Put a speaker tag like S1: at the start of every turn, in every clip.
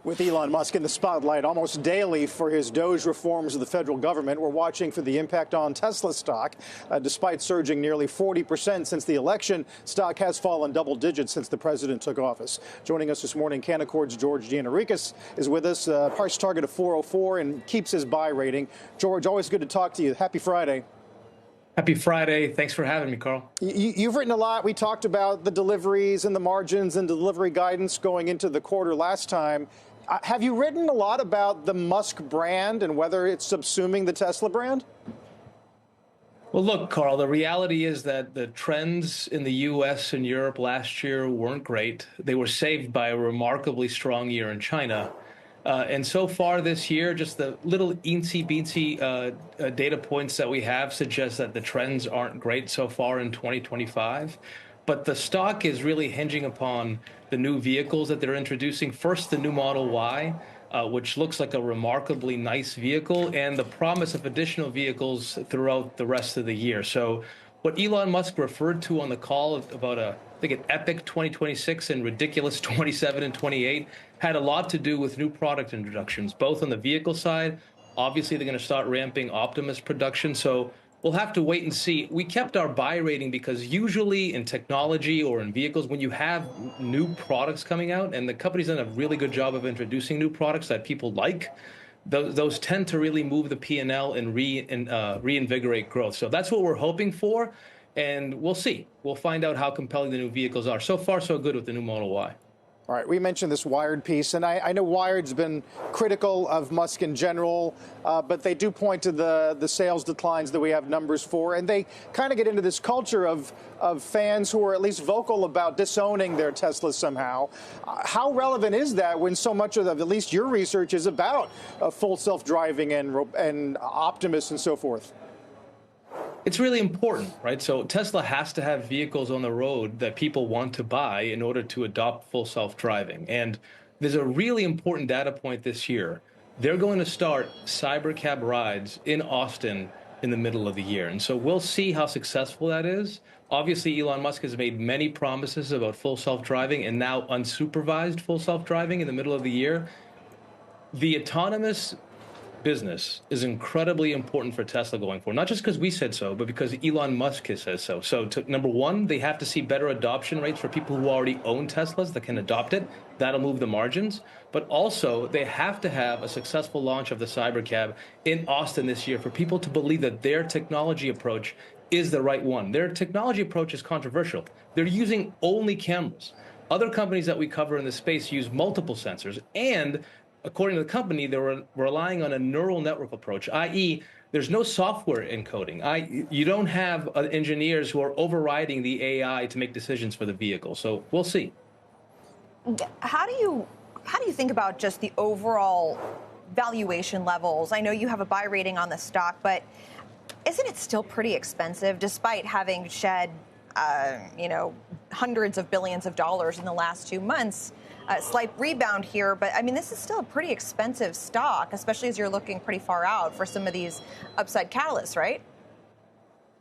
S1: With Elon Musk in the spotlight almost daily for his DOGE reforms of the federal government, we're watching for the impact on Tesla stock. Despite surging nearly 40% since the election, stock has fallen double digits since the president took office. Joining us this morning, Canaccord's Gianarikas is with us. Price target of 404 and keeps his buy rating. George, always good to talk to you. Happy Friday.
S2: Happy Friday. Thanks for having me, Carl.
S1: You've written a lot. We talked about the deliveries and the margins and delivery guidance going into the quarter last time. Have you written a lot about the Musk brand and whether it's subsuming the Tesla brand?
S2: Well, look, Carl, the reality is that the trends in the U.S. and Europe last year weren't great. They were saved by a remarkably strong year in China. And so far this year, just the little eensy-beensy data points that we have suggest that the trends aren't great so far in 2025. But the stock is really hinging upon the new vehicles that they're introducing. First, the new Model Y, which looks like a remarkably nice vehicle, and the promise of additional vehicles throughout the rest of the year. So what Elon Musk referred to on the call about I think an epic 2026 and ridiculous 27 and 28 had a lot to do with new product introductions, both on the vehicle side. Obviously, they're going to start ramping Optimus production. So we'll have to wait and see. We kept our buy rating because usually in technology or in vehicles, when you have new products coming out, and the company's done a really good job of introducing new products that people like, those tend to really move the P&L and reinvigorate growth. So that's what we're hoping for, and we'll see. We'll find out how compelling the new vehicles are. So far, so good with the new Model Y.
S1: All right, we mentioned this Wired piece, and I know Wired's been critical of Musk in general, but they do point to the sales declines that we have numbers for, and they kind of get into this culture of fans who are at least vocal about disowning their Teslas somehow. How relevant is that when so much of at least your research is about full self-driving and Optimus and so forth?
S2: It's really important, right? So Tesla has to have vehicles on the road that people want to buy in order to adopt full self-driving. And there's a really important data point this year. They're going to start Cybercab rides in Austin in the middle of the year. And so we'll see how successful that is. Obviously, Elon Musk has made many promises about full self-driving and now unsupervised full self-driving in the middle of the year. The autonomous business is incredibly important for Tesla going forward, not just because we said so, but because Elon Musk has said so. So number one, they have to see better adoption rates for people who already own Teslas that can adopt it. That'll move the margins. But also, they have to have a successful launch of the Cybercab in Austin this year for people to believe that their technology approach is the right one. Their technology approach is controversial. They're using only cameras. Other companies that we cover in this space use multiple sensors, and according to the company, they're relying on a neural network approach, i.e., there's no software encoding. You don't have engineers who are overriding the AI to make decisions for the vehicle. So we'll see.
S3: How do you think about just the overall valuation levels? I know you have a buy rating on the stock, but isn't it still pretty expensive despite having shed, hundreds of billions of dollars in the last 2 months? Slight rebound here, but I mean, this is still a pretty expensive stock, especially as you're looking pretty far out for some of these upside catalysts, right?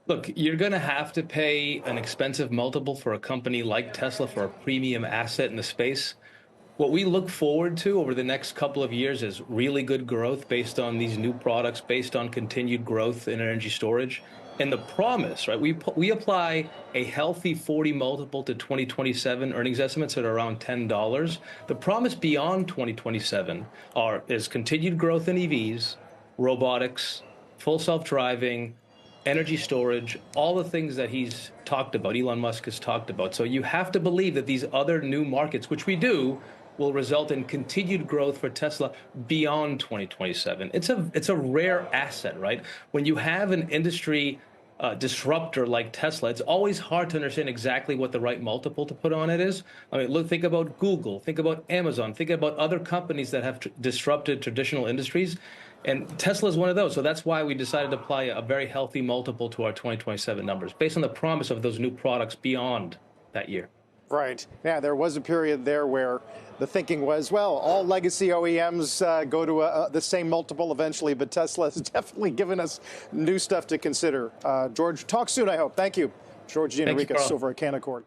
S2: Look, you're going to have to pay an expensive multiple for a company like Tesla for a premium asset in the space. What we look forward to over the next couple of years is really good growth based on these new products, based on continued growth in energy storage. And the promise, right? We apply a healthy 40 multiple to 2027 earnings estimates at around $10. The promise beyond 2027 is continued growth in EVs, robotics, full self-driving, energy storage, all the things that he's talked about, Elon Musk has talked about. So you have to believe that these other new markets, which we do, will result in continued growth for Tesla beyond 2027. It's a rare asset, right? When you have an industry disruptor like Tesla, it's always hard to understand exactly what the right multiple to put on it is. I mean, think about Google, think about Amazon, think about other companies that have disrupted traditional industries. And Tesla is one of those. So that's why we decided to apply a very healthy multiple to our 2027 numbers, based on the promise of those new products beyond that year.
S1: Right. Yeah, there was a period there where the thinking was, well, all legacy OEMs go to the same multiple eventually, but Tesla has definitely given us new stuff to consider. George, talk soon, I hope. Thank you. George Gianarikas over at Canaccord.